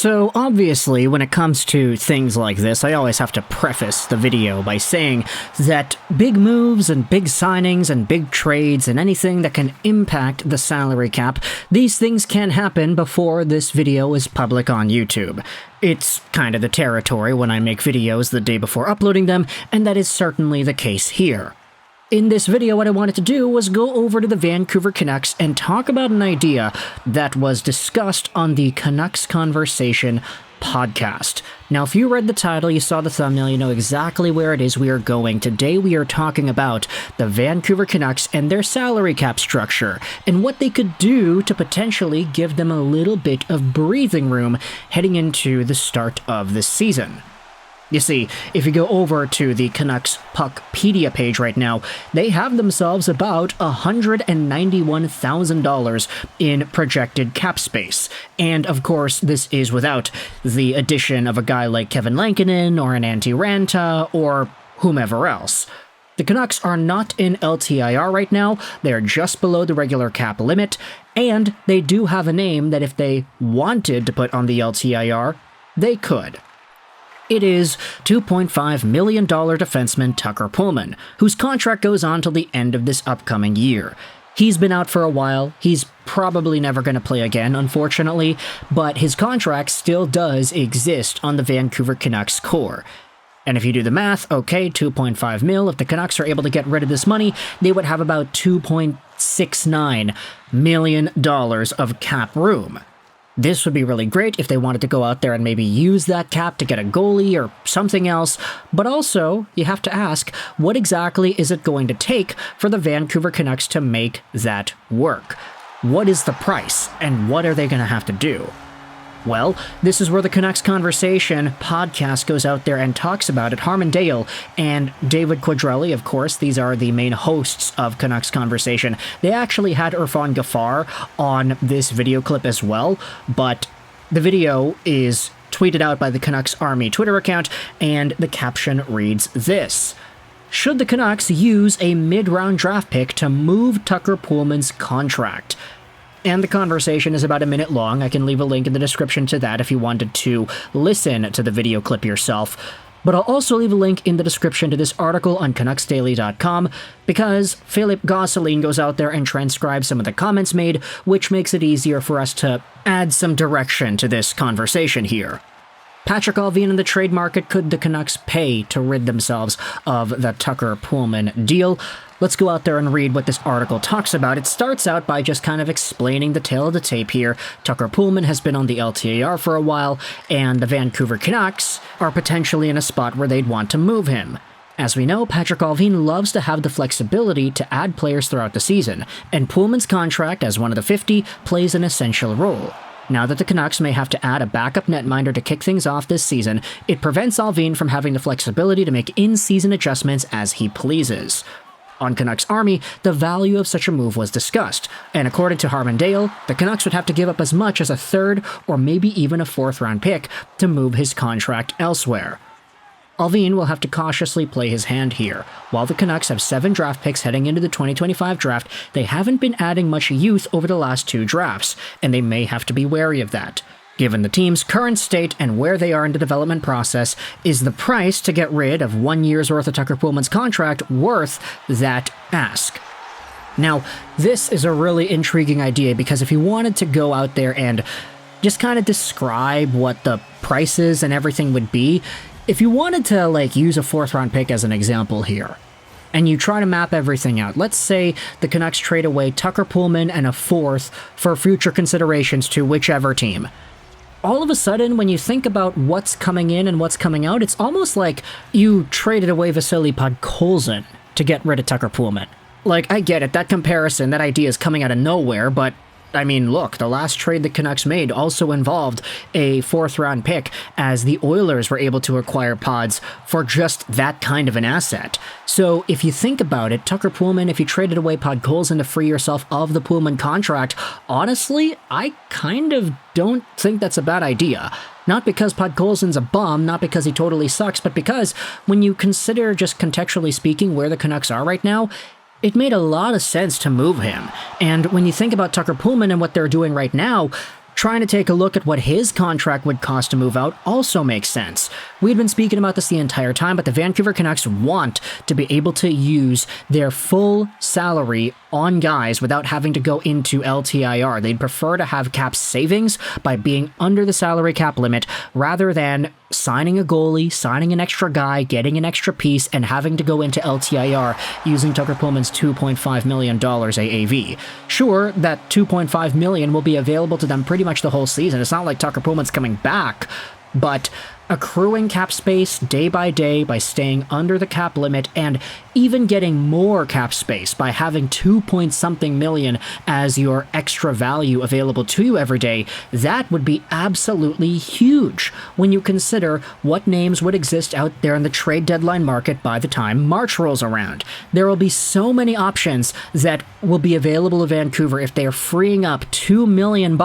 So obviously, when it comes to things like this, I always have to preface the video by saying that big moves and big signings and big trades and anything that can impact the salary cap, these things can happen before this video is public on YouTube. It's kind of the territory when I make videos the day before uploading them, and that is certainly the case here. In this video, what I wanted to do was go over to the Vancouver Canucks and talk about an idea that was discussed on the Canucks Conversation podcast. Now, if you read the title, you saw the thumbnail, you know exactly where it is we are going. Today, we are talking about the Vancouver Canucks and their salary cap structure, and what they could do to potentially give them a little bit of breathing room heading into the start of the season. You see, if you go over to the Canucks Puckpedia page right now, they have themselves about $191,000 in projected cap space. And of course, this is without the addition of a guy like Kevin Lankinen or an Antti Ranta or whomever else. The Canucks are not in LTIR right now, they are just below the regular cap limit, and they do have a name that if they wanted to put on the LTIR, they could. It is $2.5 million defenseman Tucker Poolman, whose contract goes on till the end of this upcoming year. He's been out for a while, he's probably never going to play again, unfortunately, but his contract still does exist on the Vancouver Canucks core. And if you do the math, okay, 2.5 mil, if the Canucks are able to get rid of this money, they would have about $2.69 million of cap room. This would be really great if they wanted to go out there and maybe use that cap to get a goalie or something else, but also, you have to ask, what exactly is it going to take for the Vancouver Canucks to make that work? What is the price, and what are they going to have to do? Well, this is where the Canucks Conversation podcast goes out there and talks about it. Harman Dale and David Quadrelli, of course, these are the main hosts of Canucks Conversation. They actually had Irfan Gaffar on this video clip as well, but the video is tweeted out by the Canucks Army Twitter account, and the caption reads this: "Should the Canucks use a mid-round draft pick to move Tucker Poolman's contract?" And the conversation is about a minute long. I can leave a link in the description to that if you wanted to listen to the video clip yourself. But I'll also leave a link in the description to this article on CanucksDaily.com because Philip Gosselin goes out there and transcribes some of the comments made, which makes it easier for us to add some direction to this conversation here. Patrick Allvin in the trade market, could the Canucks pay to rid themselves of the Tucker Poolman deal? Let's go out there and read what this article talks about. It starts out by just kind of explaining the tale of the tape here. Tucker Poolman has been on the LTIR for a while, and the Vancouver Canucks are potentially in a spot where they'd want to move him. As we know, Patrick Allvin loves to have the flexibility to add players throughout the season, and Poolman's contract as one of the 50 plays an essential role. Now that the Canucks may have to add a backup netminder to kick things off this season, it prevents Allvin from having the flexibility to make in-season adjustments as he pleases. On Canucks Army, the value of such a move was discussed, and according to Harman Dale, the Canucks would have to give up as much as a third or maybe even a fourth-round pick to move his contract elsewhere. Allvin will have to cautiously play his hand here. While the Canucks have 7 draft picks heading into the 2025 draft, they haven't been adding much youth over the last 2 drafts, and they may have to be wary of that. Given the team's current state and where they are in the development process, is the price to get rid of 1 year's worth of Tucker Poolman's contract worth that ask? Now, this is a really intriguing idea because if you wanted to go out there and just kind of describe what the prices and everything would be, if you wanted to use a 4th round pick as an example here, and you try to map everything out, let's say the Canucks trade away Tucker Poolman and a 4th for future considerations to whichever team. All of a sudden, when you think about what's coming in and what's coming out, it's almost like you traded away Vasily Podkolzin to get rid of Tucker Poolman. I get it, that comparison, that idea is coming out of nowhere, but I mean, look, the last trade the Canucks made also involved a 4th round pick, as the Oilers were able to acquire Pods for just that kind of an asset. So if you think about it, Tucker Poolman, if you traded away Podkolzin to free yourself of the Poolman contract, honestly, I kind of don't think that's a bad idea. Not because Podkolzin's a bum, not because he totally sucks, but because when you consider, just contextually speaking, where the Canucks are right now, it made a lot of sense to move him. And when you think about Tucker Poolman and what they're doing right now, Trying to take a look at what his contract would cost to move out also makes sense. We've been speaking about this the entire time, but the Vancouver Canucks want to be able to use their full salary on guys without having to go into LTIR. They'd prefer to have cap savings by being under the salary cap limit rather than signing a goalie, signing an extra guy, getting an extra piece, and having to go into LTIR using Tucker Pullman's $2.5 million AAV. Sure, that $2.5 million will be available to them pretty much the whole season. It's not like Tucker Pullman's coming back, but accruing cap space day by day by staying under the cap limit and even getting more cap space by having 2-point-something million as your extra value available to you every day, that would be absolutely huge when you consider what names would exist out there in the trade deadline market by the time March rolls around. There will be so many options that will be available to Vancouver if they are freeing up $2 million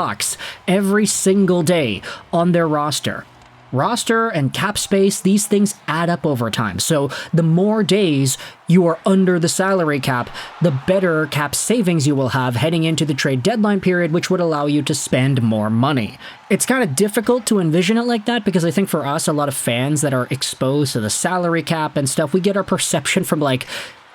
every single day on their roster. Roster and cap space, these things add up over time. So the more days you are under the salary cap, the better cap savings you will have heading into the trade deadline period, which would allow you to spend more money. It's kind of difficult to envision it like that because I think for us, a lot of fans that are exposed to the salary cap and stuff, we get our perception from like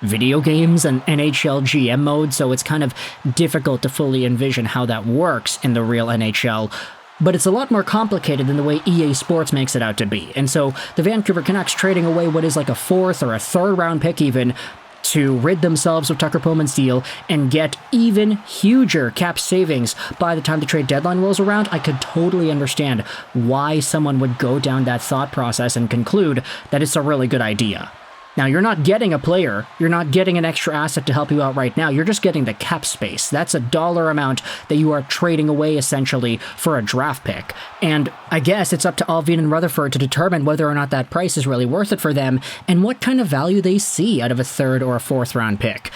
video games and NHL GM mode, so it's kind of difficult to fully envision how that works in the real NHL. But it's a lot more complicated than the way EA Sports makes it out to be. And so the Vancouver Canucks trading away what is like a 4th or a 3rd round pick even to rid themselves of Tucker Pullman's deal and get even huger cap savings by the time the trade deadline rolls around, I could totally understand why someone would go down that thought process and conclude that it's a really good idea. Now, you're not getting a player, you're not getting an extra asset to help you out right now, you're just getting the cap space. That's a dollar amount that you are trading away, essentially, for a draft pick. And I guess it's up to Allvin and Rutherford to determine whether or not that price is really worth it for them, and what kind of value they see out of a 3rd or a 4th round pick.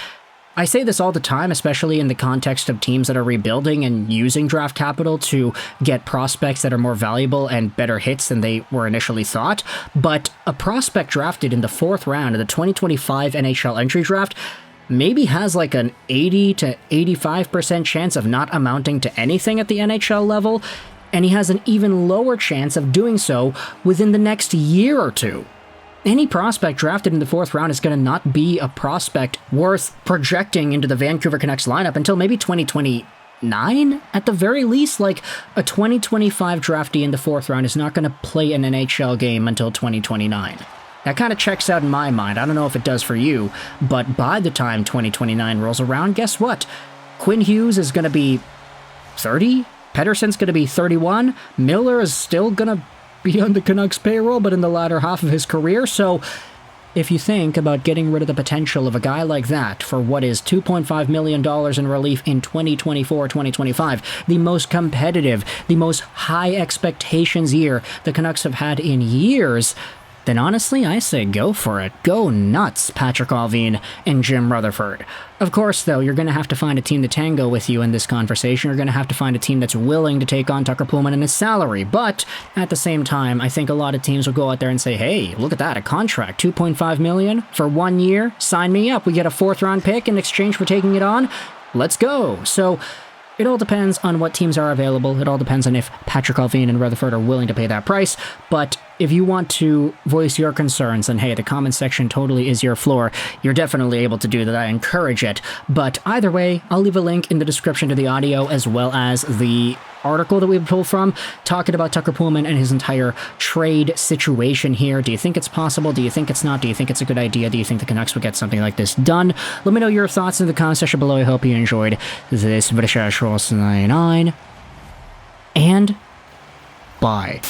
I say this all the time, especially in the context of teams that are rebuilding and using draft capital to get prospects that are more valuable and better hits than they were initially thought, but a prospect drafted in the 4th round of the 2025 NHL entry draft maybe has like an 80 to 85% chance of not amounting to anything at the NHL level, and he has an even lower chance of doing so within the next year or two. Any prospect drafted in the 4th round is going to not be a prospect worth projecting into the Vancouver Canucks lineup until maybe 2029 at the very least. Like a 2025 draftee in the 4th round is not going to play an NHL game until 2029. That kind of checks out in my mind. I don't know if it does for you, but by the time 2029 rolls around, guess what? Quinn Hughes is going to be 30, Pettersson's going to be 31, Miller is still going to be on the Canucks payroll, but in the latter half of his career. So if you think about getting rid of the potential of a guy like that for what is $2.5 million in relief in 2024-2025, the most competitive, the most high expectations year the Canucks have had in years, then honestly, I say go for it. Go nuts, Patrik Allvin and Jim Rutherford. Of course, though, you're going to have to find a team to tango with you in this conversation. You're going to have to find a team that's willing to take on Tucker Pullman and his salary. But at the same time, I think a lot of teams will go out there and say, hey, look at that, a contract, $2.5 million for 1 year. Sign me up. We get a 4th round pick in exchange for taking it on. Let's go. So it all depends on what teams are available. It all depends on if Patrik Allvin and Rutherford are willing to pay that price. But if you want to voice your concerns, then hey, the comment section totally is your floor. You're definitely able to do that. I encourage it. But either way, I'll leave a link in the description to the audio as well as the article that we pulled from talking about Tucker Pullman and his entire trade situation here. Do you think it's possible? Do you think it's not? Do you think it's a good idea? Do you think the Canucks would get something like this done? Let me know your thoughts in the comment section below. I hope you enjoyed this British 99, and bye.